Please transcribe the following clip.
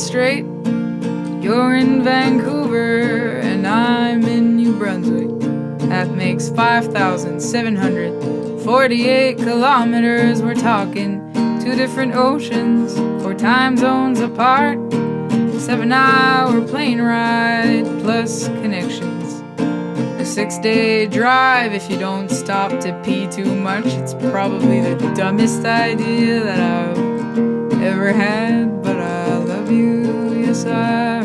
straight. You're in Vancouver and I'm in New Brunswick. That makes 5,748 kilometers. We're talking 2 different oceans, 4 time zones apart, 7-hour plane ride plus connections, a 6-day drive if you don't stop to pee too much. It's probably the dumbest idea that I've ever had, but I love you, yes I